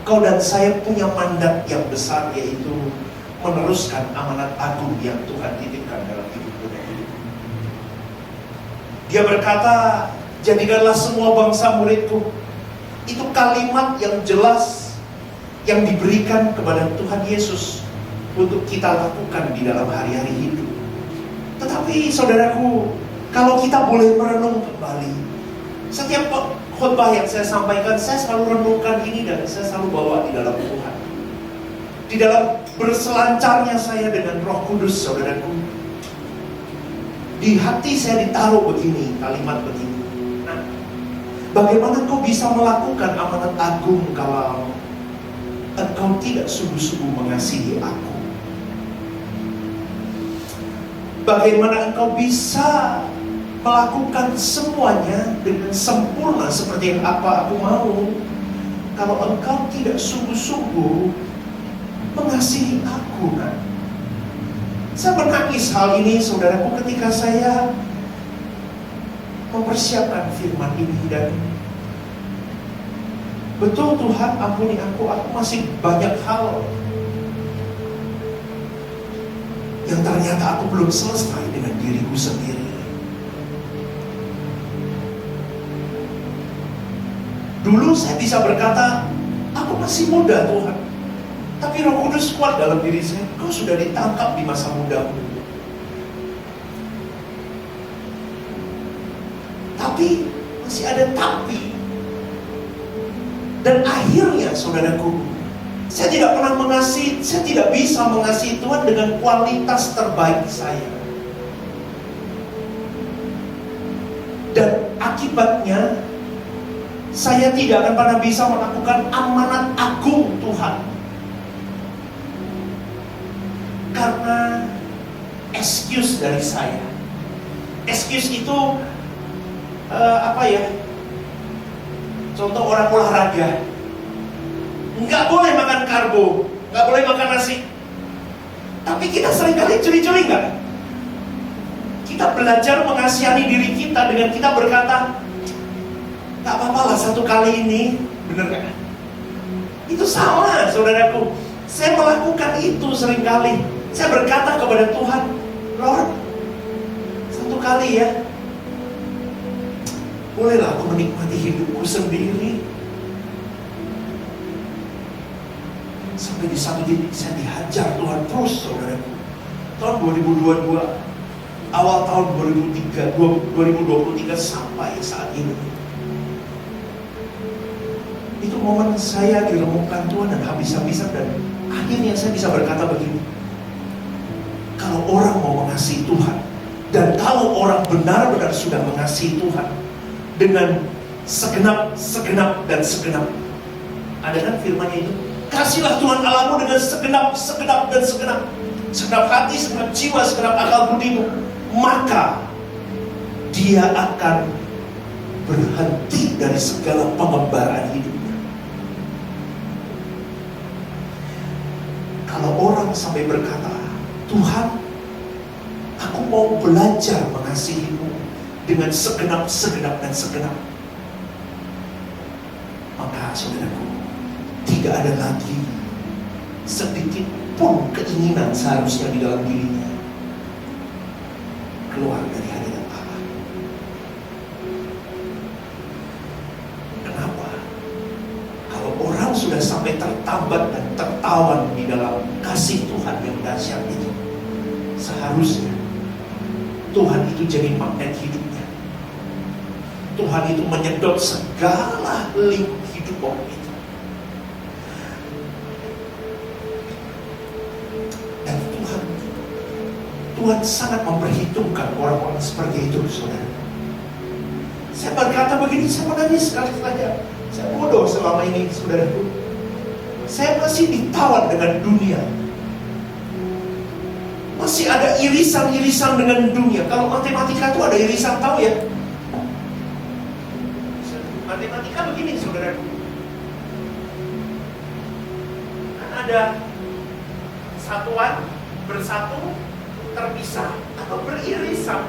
Kau dan saya punya mandat yang besar, yaitu meneruskan amanat agung yang Tuhan titipkan dalam hidupku dan hidupku. Dia berkata, jadikanlah semua bangsa muridku. Itu kalimat yang jelas yang diberikan kepada Tuhan Yesus untuk kita lakukan di dalam hari-hari hidup. Tetapi saudaraku, kalau kita boleh merenung kembali, setiap khotbah yang saya sampaikan, saya selalu renungkan ini dan saya selalu bawa di dalam Tuhan. Di dalam berselancarnya saya dengan Roh Kudus, saudaraku, di hati saya ditaruh begini, kalimat begini. Nah, bagaimana kau bisa melakukan amanat agung kalau engkau tidak sungguh-sungguh mengasihi aku? Bagaimana engkau bisa melakukan semuanya dengan sempurna seperti yang apa aku mau kalau engkau tidak sungguh-sungguh mengasihi aku? Nah, saya menangis hal ini, saudaraku, ketika saya mempersiapkan firman ini. Dan betul, Tuhan ampuni aku masih banyak hal yang ternyata aku belum selesai dengan diriku sendiri. Dulu saya bisa berkata, aku masih muda Tuhan. Tapi Roh Kudus kuat dalam diri saya. Kau sudah ditangkap di masa mudamu. Tapi, masih ada tapi. Dan akhirnya, saudaraku, saya tidak pernah mengasihi, saya tidak bisa mengasihi Tuhan dengan kualitas terbaik saya. Dan akibatnya, saya tidak akan pernah bisa melakukan amanat agung Tuhan. Karena excuse dari saya. Excuse itu contoh orang olahraga, nggak boleh makan karbo, nggak boleh makan nasi. Tapi kita seringkali curi-curi nggak? Kita belajar mengasihani diri kita dengan kita berkata, nggak apa-apa lah satu kali ini, bener nggak? Itu sama, saudaraku. Saya melakukan itu seringkali. Saya berkata kepada Tuhan, Lord, satu kali ya, bolehlah aku menikmati hidupku sendiri. Sampai di satu titik saya dihajar Tuhan terus, saudaraku. Tahun 2022, awal tahun 2023 sampai saat ini. Itu momen saya diremukkan Tuhan dan habis-habisan, dan akhirnya saya bisa berkata begini. Kalau orang mau mengasihi Tuhan, dan kalau orang benar-benar sudah mengasihi Tuhan dengan segenap, dan segenap. Ada kan firman-Nya itu? Kasihlah Tuhan Allahmu dengan segenap, dan segenap. Segenap hati, segenap jiwa, segenap akal budimu. Maka dia akan berhenti dari segala pengembaraan hidupnya. Kalau orang sampai berkata, Tuhan, aku mau belajar mengasihimu dengan segenap, dan segenap. Maka saudaraku, tidak ada lagi sedikit pun keinginan seharusnya di dalam dirinya keluar dari hadirat Allah. Kenapa? Kalau orang sudah sampai tertambat dan tertawan di dalam kasih Tuhan yang dahsyat itu, seharusnya Tuhan itu jadi magnet hidupnya. Tuhan itu menyedot segala link hidup orang itu. Dan Tuhan sangat memperhitungkan orang-orang seperti itu, saudara. Saya berkata begini, saya menangis sekali saja. Saya bodoh selama ini, saudaraku. Saya masih ditawan dengan dunia. Masih ada irisan-irisan dengan dunia. Kalau matematika itu ada irisan, tahu ya? Matematika begini, saudaraku. Kan ada satuan, bersatu, terpisah, atau beririsan.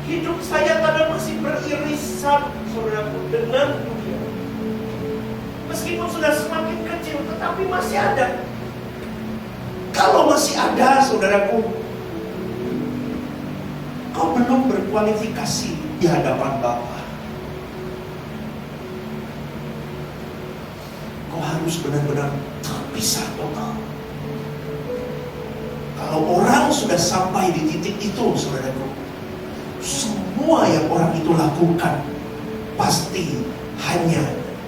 Hidup saya kadang masih beririsan, saudaraku, dengan dunia. sudah semakin kecil, tetapi masih ada. Kalau masih ada, saudaraku, kau belum berkualifikasi di hadapan Bapa. Kau harus benar-benar terpisah total. Kalau orang sudah sampai di titik itu, saudaraku, semua yang orang itu lakukan pasti hanya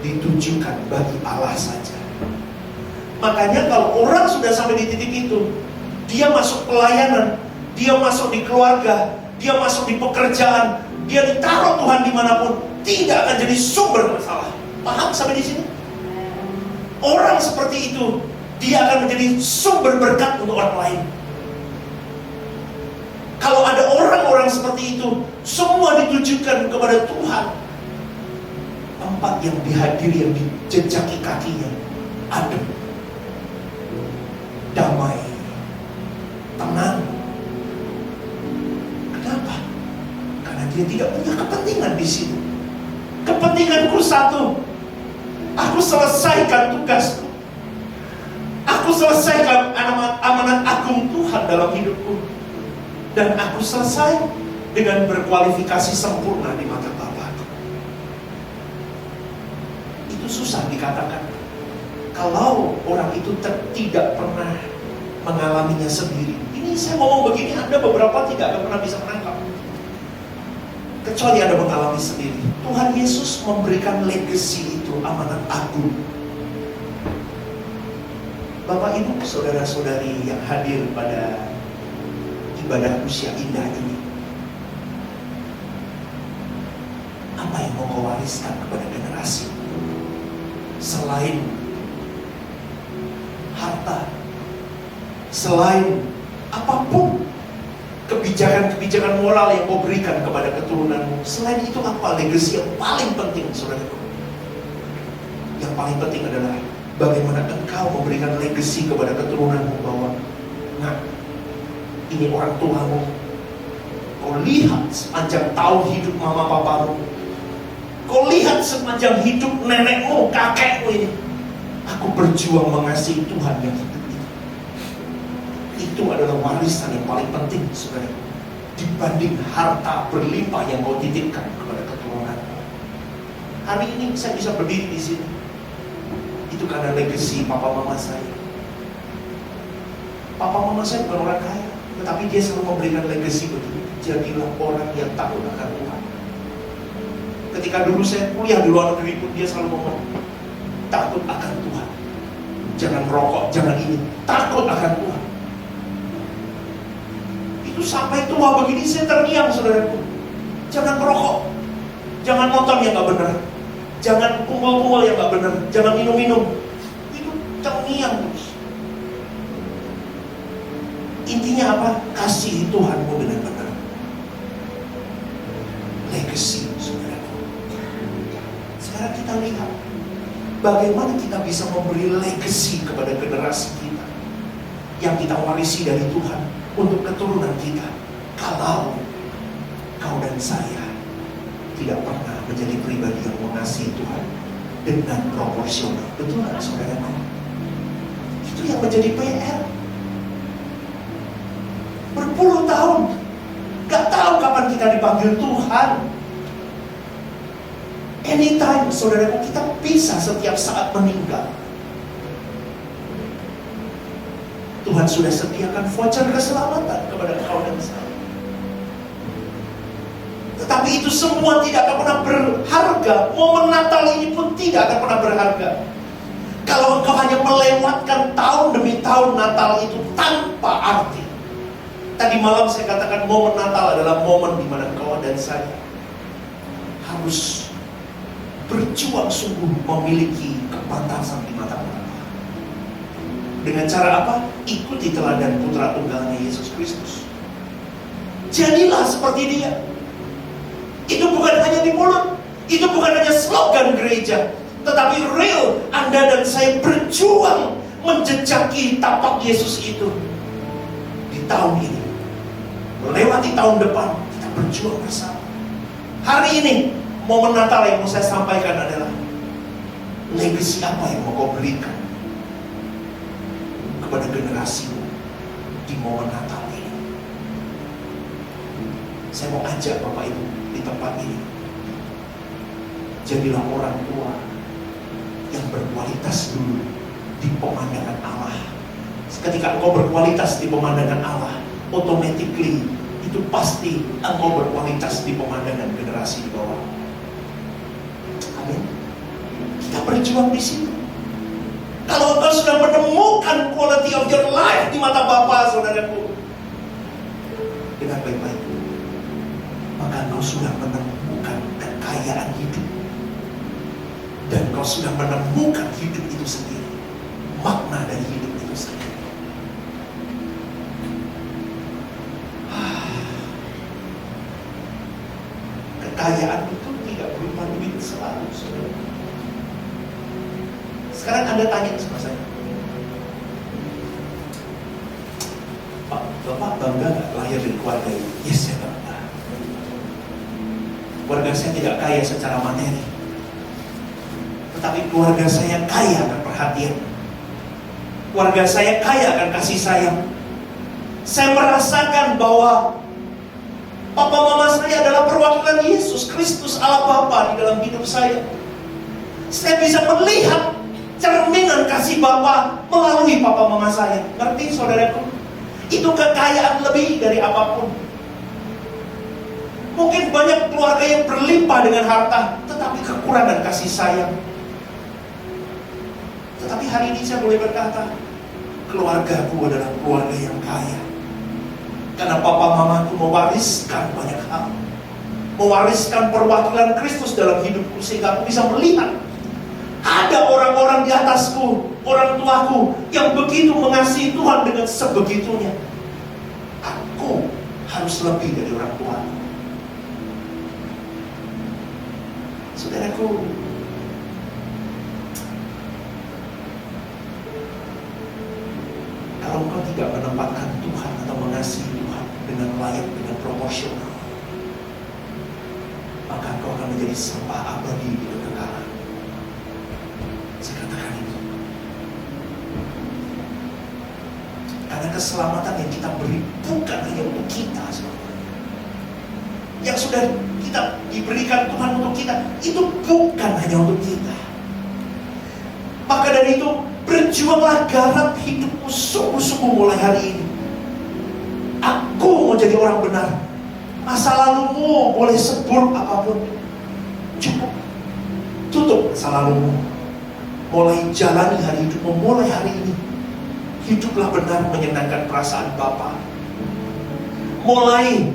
ditujukan bagi Allah saja. Makanya kalau orang sudah sampai di titik itu, dia masuk pelayanan, dia masuk di keluarga, dia masuk di pekerjaan, dia ditaruh Tuhan dimanapun, tidak akan jadi sumber masalah. Paham sampai di sini? Orang seperti itu, dia akan menjadi sumber berkat untuk orang lain. Kalau ada orang-orang seperti itu, semua ditujukan kepada Tuhan. Tempat yang dihadiri, yang dijejaki kakinya, adem, damai, tenang. Kenapa? Karena dia tidak punya kepentingan di situ. Kepentinganku satu, aku selesaikan tugasku. Aku selesaikan amanat agung Tuhan dalam hidupku. Dan aku selesai dengan berkualifikasi sempurna di mata Bapa. Itu susah dikatakan. Kalau orang itu tidak pernah mengalaminya sendiri. Ini saya ngomong begini, Anda beberapa tidak akan pernah bisa menangkap. Kecuali Anda mengalami sendiri. Tuhan Yesus memberikan legacy itu, amanat agung. Bapak Ibu, saudara-saudari yang hadir pada ibadah usia indah ini, apa yang mau kau wariskan kepada generasi? Selain harta, selain apapun kebijakan-kebijakan moral yang kau berikan kepada keturunanmu, selain itu apa legacy yang paling penting, saudaraku? Yang paling penting adalah bagaimana engkau memberikan legacy kepada keturunanmu bahwa, nah, ini orang tuamu. Kau lihat sepanjang tahun hidup mama papamu. Kau lihat sepanjang hidup nenekmu, kakekmu ini. Aku berjuang mengasihi Tuhan yang hidup itu. Itu adalah warisan yang paling penting, saudara. Dibanding harta berlimpah yang kau titipkan kepada keturunan. Hari ini saya bisa berdiri di sini. Itu karena legacy papa mama saya. Papa mama saya bukan orang kaya, tetapi dia selalu memberikan legacy begini. Jadilah orang yang takut akan Tuhan. Ketika dulu saya kuliah di luar negeri pun dia selalu ngomong, takut akan Tuhan. Jangan merokok, jangan ini. Takut akan Tuhan. Itu sampai tua begini saya terngiang, saudaraku. Jangan merokok. Jangan nonton yang gak benar. Jangan kumpul-kumpul yang gak benar. Jangan minum-minum. Itu terngiang terus. Intinya apa? Kasih Tuhanmu dengan benar. Legacy, saudaraku. Sekarang kita lihat bagaimana kita bisa memberi legacy kepada generasi kita yang kita warisi dari Tuhan untuk keturunan kita. Kalau kau dan saya tidak pernah menjadi pribadi yang mengasihi Tuhan dengan proporsional. Betul nggak, saudaraku? Itu yang menjadi PR. Berpuluh tahun gak tahu kapan kita dipanggil Tuhan. Anytime, saudaraku, kita bisa setiap saat meninggal. Tuhan sudah sediakan voucher keselamatan kepada kau dan saya. Tetapi itu semua tidak akan pernah berharga. Momen Natal ini pun tidak akan pernah berharga kalau engkau hanya melewatkan tahun demi tahun Natal itu tanpa arti. Tadi malam saya katakan momen Natal adalah momen di mana kau dan saya harus berjuang sungguh memiliki kepantasan di mata Allah. Dengan cara apa? Ikuti teladan putra tunggalnya Yesus Kristus. Jadilah seperti dia. Itu bukan hanya di mulut, itu bukan hanya slogan gereja, tetapi real Anda dan saya berjuang menjejaki tapak Yesus itu di tahun ini. Melewati tahun depan, kita berjuang bersama. Hari ini, momen Natal yang mau saya sampaikan adalah Legacy apa yang mau kau berikan kepada generasimu di momen Natal ini? Saya mau ajak Bapak Ibu di tempat ini, jadilah orang tua yang berkualitas dulu di pemandangan Allah. Ketika engkau berkualitas di pemandangan Allah, automatically itu pasti engkau berkualitas di pemandangan generasi di bawah. Amin. Kita berjuang di situ. Kalau engkau sudah menemukan quality of your life di mata Bapa, saudaraku, dengan baik-baik, maka engkau sudah menemukan kekayaan hidup, dan engkau sudah menemukan hidup itu sendiri, makna dari hidup itu sendiri. Kekayaan itu tidak berupa duit selalu, saudara. Sekarang Anda tanya sama saya, Pak, Bapak bangga nggak lahir dari keluarga ini? Yes, saya bangga. Keluarga saya tidak kaya secara materi, tetapi keluarga saya kaya akan perhatian. Keluarga saya kaya akan kasih sayang. Saya merasakan bahwa Papa Mama saya adalah perwakilan Yesus Kristus, Allah Bapa di dalam hidup saya. Saya bisa melihat cerminan kasih Bapa melalui Papa Mama saya. Ngerti saudaraku? Itu kekayaan lebih dari apapun. Mungkin banyak keluarga yang berlimpah dengan harta, tetapi kekurangan kasih sayang. Tetapi hari ini saya boleh berkata, keluargaku adalah keluarga yang kaya. Karena Papa Mamaku mewariskan banyak hal, mewariskan perwakilan Kristus dalam hidupku, sehingga aku bisa melihat ada orang-orang di atasku, orang tuaku yang begitu mengasihi Tuhan dengan sebegitunya. Aku harus lebih dari orang tuaku. Saudaraku, kalau engkau tidak menempatkan Tuhan atau mengasihi Tuhan dengan layak, dengan proporsional, maka engkau akan menjadi sampah abadi di kekekalan. Saya katakan itu. Karena keselamatan yang kita beri bukan hanya untuk kita, saudara. Yang sudah kita diberikan Tuhan untuk kita, itu bukan hanya untuk kita. Maka dari itu, berjuanglah, garap hidupmu sungguh-sungguh mulai hari ini. Aku mau jadi orang benar. Masa lalumu boleh seburuk apapun, cukup. Tutup masa lalumu. Mulai jalani hari hidupmu mulai hari ini. Hiduplah benar menyenangkan perasaan Bapa. Mulai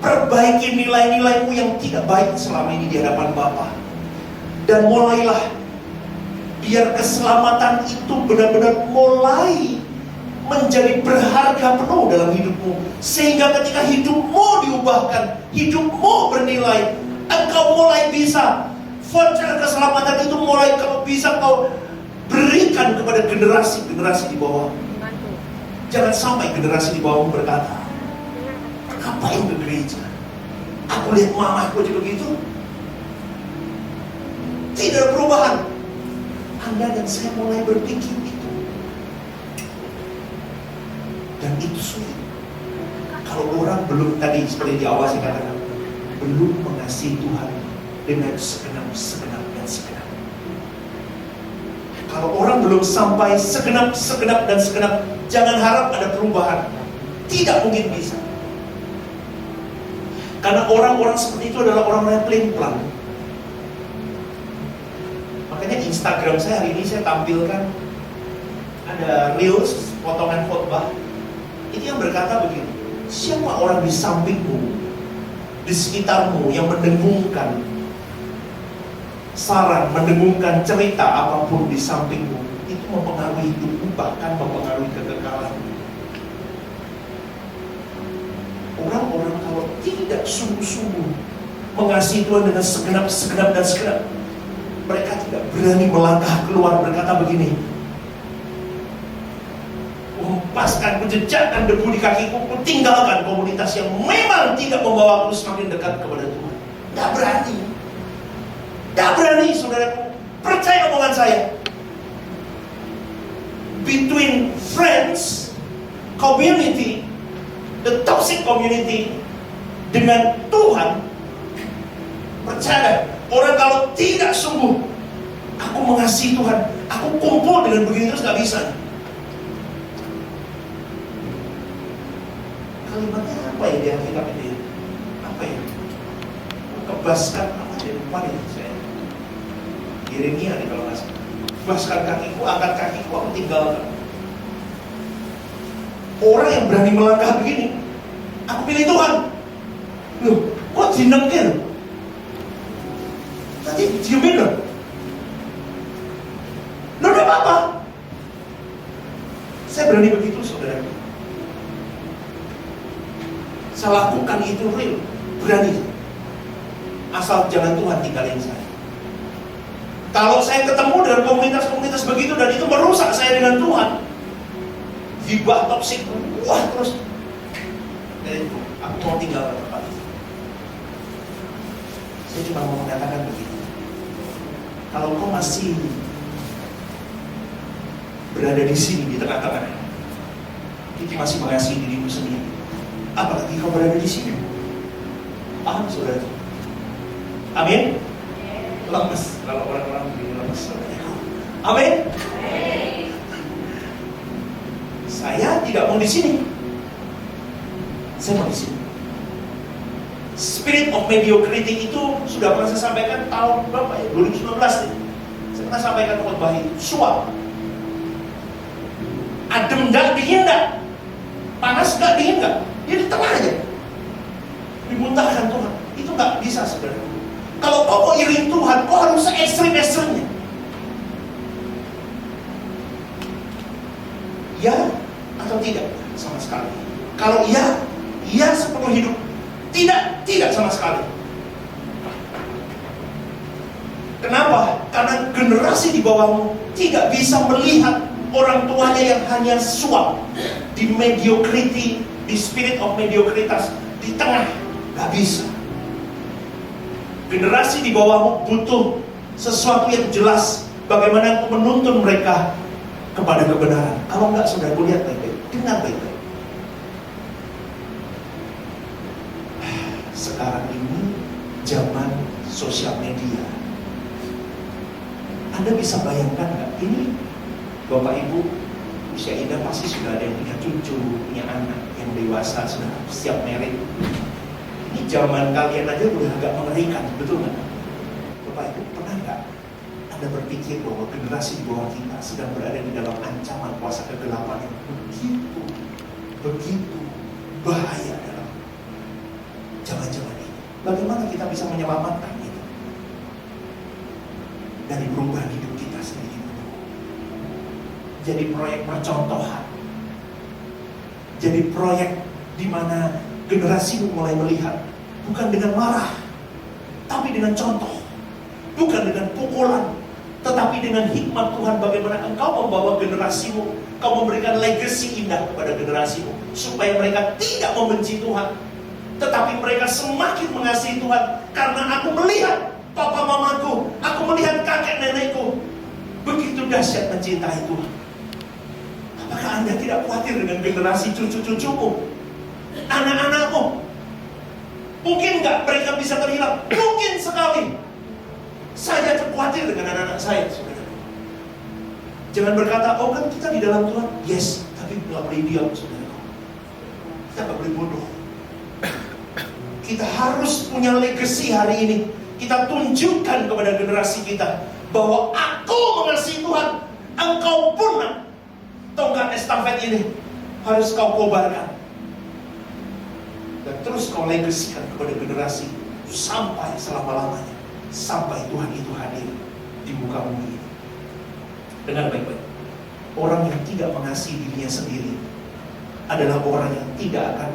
perbaiki nilai-nilaimu yang tidak baik selama ini di hadapan Bapa. Dan mulailah, biar keselamatan itu benar-benar mulai menjadi berharga penuh dalam hidupmu. Sehingga ketika hidupmu diubahkan, hidupmu bernilai, engkau mulai bisa voucher keselamatan itu mulai kau bisa kau berikan kepada generasi-generasi di bawah. Jangan sampai generasi di bawahmu berkata, ngapain ke gereja? Aku lihat mamaku aja begitu. Tidak ada perubahan. Anda dan saya mulai berpikir itu. Dan itu sulit. Kalau orang belum, tadi seperti di awal saya katakan, belum mengasihi Tuhan dengan segenap dan segenap. Kalau orang belum sampai segenap dan segenap, jangan harap ada perubahan. Tidak mungkin bisa. Karena orang-orang seperti itu adalah orang yang pelin-pelan. Makanya di Instagram saya hari ini saya tampilkan ada reels, potongan khotbah. Itu yang berkata begini, siapa orang di sampingmu, di sekitarmu yang mendengungkan saran, mendengungkan cerita apapun di sampingmu, itu mempengaruhi hidupmu, bahkan mempengaruhi kekekalan. Orang-orang kalau tidak sungguh-sungguh mengasihi Tuhan dengan segenap dan segenap, mereka tidak berani melangkah keluar berkata begini, hempaskan, kujejakkan debu di kakiku, tinggalkan komunitas yang memang tidak membawa aku semakin dekat kepada Tuhan. Tidak berani, saudaraku. Percaya omongan saya. Between friends, community, the toxic community, dengan Tuhan, percaya orang kalau tidak sungguh, aku mengasihi Tuhan, aku kumpul dengan begini terus gak bisa. Kalimatnya apa ya di Alkitab ini? Apa ya? Kebaskan apa ya? Lupa nih saya. Yeremia nih kalau nggak salah. Kebaskan kakiku, angkat kakiku, aku tinggalkan. Orang yang berani melangkah begini, aku pilih Tuhan. Loh, kok jinengnya loh? Tadi diemin loh. Loh, udah apa-apa. Saya berani begitu, saudara. Saya lakukan itu real, berani. Asal jangan Tuhan tinggalin saya. Kalau saya ketemu dengan komunitas-komunitas begitu dan itu merusak saya dengan Tuhan, hibah toksik, wah terus, dan itu aku mau tinggal di tempat itu. Saya cuma mau mengatakan begitu. Kalau kau masih berada di sini di tengah-tengah, kita masih mengasihi dirimu sendiri. Apalagi kau berada di sini. Paham saudara? Amin. Lemes, kalau orang-orang begini lemes. Amin. Saya tidak mau di sini. Saya mau di sini. Spirit of mediocrity itu sudah pernah saya sampaikan tahun berapa ya? 2019 nih. Saya pernah sampaikan khotbah itu. Suap. Adem enggak, dingin enggak? Panas enggak, dingin enggak? Dia di tengah aja. Dimuntahkan Tuhan. Itu enggak bisa sebenarnya. Kalau kau mau iring Tuhan, kau harus se-ekstrim-ekstrimnya. Ya atau tidak? Sama sekali. Kalau iya, iya sepenuh hidup. Tidak, tidak sama sekali. Kenapa? Karena generasi di bawahmu tidak bisa melihat orang tuanya yang hanya suap di mediocrity, di spirit of mediokritas, di tengah. Gak bisa. Generasi di bawahmu butuh sesuatu yang jelas. Bagaimana menuntun mereka kepada kebenaran. Kalau enggak, saudaraku lihat baik-baik, dengar baik-baik. Sekarang ini zaman sosial media. Anda bisa bayangkan nggak? Ini Bapak Ibu usia indah pasti sudah ada yang punya cucu, punya anak yang dewasa, sudah siap married. Ini zaman kalian aja udah agak mengerikan, betul nggak? Bapak Ibu pernah nggak Anda berpikir bahwa generasi di bawah kita sedang berada di dalam ancaman kuasa kegelapan yang begitu bahaya dalam zaman-zaman ini? Bagaimana kita bisa menyelamatkan itu dari perubahan hidup kita sendiri? Jadi proyek percontohan, jadi proyek di mana generasimu mulai melihat bukan dengan marah, tapi dengan contoh, bukan dengan pukulan, tetapi dengan hikmat Tuhan. Bagaimana engkau membawa generasimu, kau memberikan legacy indah kepada generasimu, supaya mereka tidak membenci Tuhan, tetapi mereka semakin mengasihi Tuhan. Karena aku melihat papa mamaku, aku melihat kakek nenekku begitu dahsyat mencintai Tuhan. Apakah Anda tidak khawatir dengan generasi cucu-cucumu, anak-anakmu? Mungkin nggak mereka bisa terhilang? Mungkin sekali. Saya khawatir dengan anak-anak saya, saudara. Jangan berkata, oh kan kita di dalam Tuhan. Yes, tapi nggak boleh diam, saudara. Kita nggak boleh bodoh. Kita harus punya legacy hari ini. Kita tunjukkan kepada generasi kita bahwa aku mengasihi Tuhan. Engkau pun tongkat estafet ini harus kau kobarkan. Dan terus kau legasikan kepada generasi sampai selama-lamanya. Sampai Tuhan itu hadir di muka bumi ini. Dengar baik-baik. Orang yang tidak mengasihi dirinya sendiri adalah orang yang tidak akan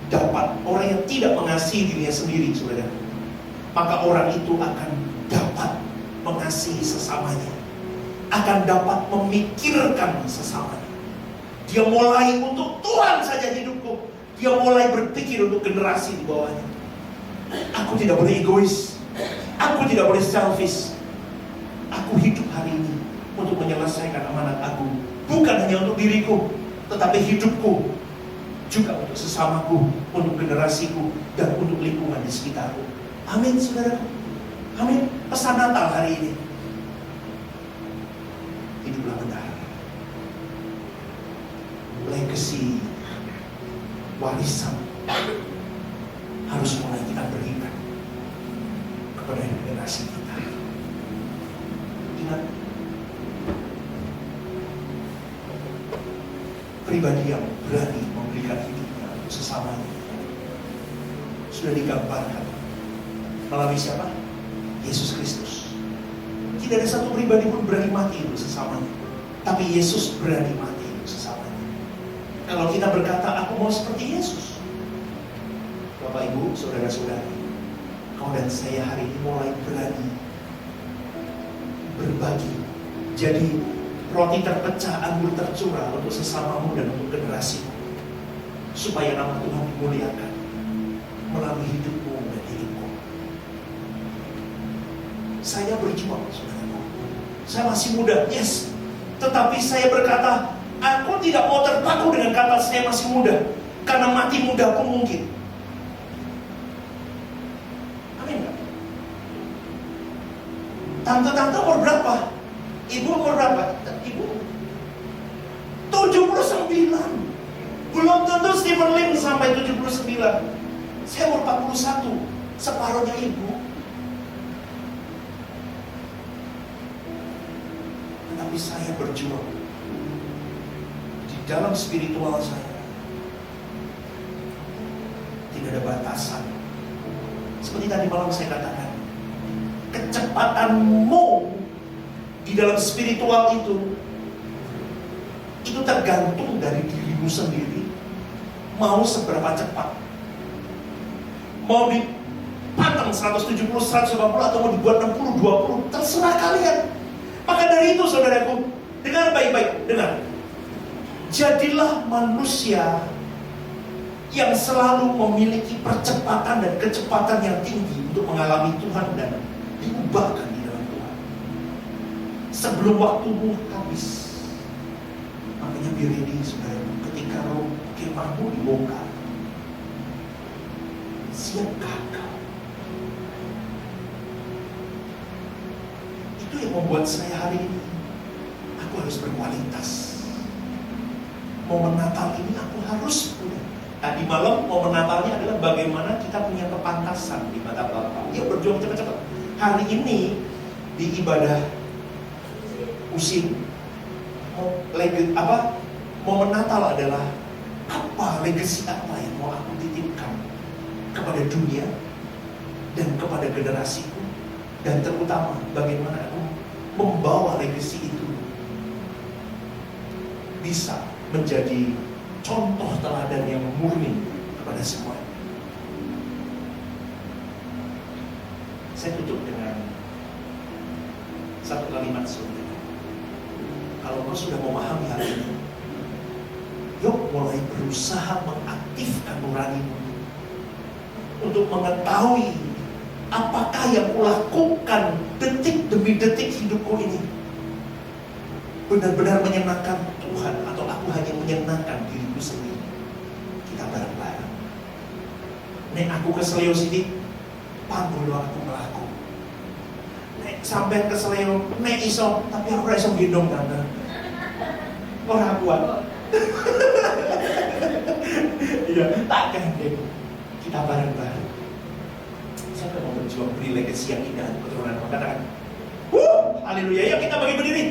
dapat. Orang yang tidak mengasihi dirinya sendiri, saudara, maka orang itu akan dapat mengasihi sesamanya, akan dapat memikirkan sesamanya. Dia mulai untuk Tuhan saja hidupku. Dia mulai berpikir untuk generasi di bawahnya. Aku tidak boleh egois. Aku tidak boleh selfish. Aku hidup hari ini untuk menyelesaikan amanat agung. Bukan hanya untuk diriku, tetapi hidupku juga untuk sesamaku, untuk generasiku, dan untuk lingkungan di sekitarku. Amin, saudaraku. Amin. Pesan Natal hari ini. Hiduplah benar. Legacy, warisan harus mulai kita berikan kepada generasi kita. Ingat, pribadi yang berani memberikan hidupnya untuk sesamanya sudah digambarkan melalui siapa? Yesus Kristus. Tidak ada satu pribadi pun berani mati untuk sesamanya, tapi Yesus berani mati untuk sesamanya. Kalau kita berkata, aku mau seperti Yesus, Bapak Ibu, saudara-saudari, kau dan saya hari ini mulai berani berbagi. Jadi roti terpecah, anggur tercurah untuk sesamamu dan untuk generasimu, supaya nama Tuhan dimuliakan melalui hidupmu dan hidupku. Saya berjuang, saudaraku. Saya masih muda, yes. Tetapi saya berkata, aku tidak mau terpaku dengan kata saya masih muda, karena mati muda pun mungkin. Amin gak? Tante-tante umur berapa? Ibu umur berapa? Ibu 79. Belum tentu Stephen Lim sampai 79. Saya umur 41, separuhnya ibu. Tetapi saya berjuang di dalam spiritual saya. Tidak ada batasan. Seperti tadi malam saya katakan, kecepatanmu di dalam spiritual itu tergantung dari dirimu sendiri. Mau seberapa cepat, mau dipantang 170, 180, atau mau dibuat 60, 20, terserah kalian. Maka dari itu, saudaraku, dengar baik-baik, dengar. Jadilah manusia yang selalu memiliki percepatan dan kecepatan yang tinggi untuk mengalami Tuhan dan diubahkan di dalam Tuhan sebelum waktumu habis. Makanya be ready, saudaraku, ketika roh kemahmu dibongkar, siap gagal. Itu yang membuat saya hari ini, aku harus berkualitas. Momen Natal ini aku harus punya. Tadi malam momen Natalnya adalah bagaimana kita punya kepantasan di mata Bapa. Yuk berjuang cepat-cepat. Hari ini di ibadah usin, momen Natal adalah apa, legasi apa yang mau aku titipkan kepada dunia dan kepada generasiku, dan terutama bagaimana aku membawa legasi itu bisa menjadi contoh teladan yang murni kepada semuanya. Saya tutup dengan satu kalimat saudara. Kalau kau sudah memahami hal ini, yuk mulai berusaha mengaktifkan nuranimu untuk mengetahui apakah yang kulakukan detik demi detik hidupku ini benar-benar menyenangkan Tuhan, atau aku hanya menyenangkan diriku sendiri. Kita bareng-bareng. Nek aku keselio sidik, panggul aku melaku. Nek sampai keselio, nek iso, tapi aku iso gendong tante. Orang kuat. Iya, tak gandeng. Kita bareng-bareng. Saya mau berjuang beri legasi yang indah keturunan. Katakan, haleluya, yuk kita bagi berdiri.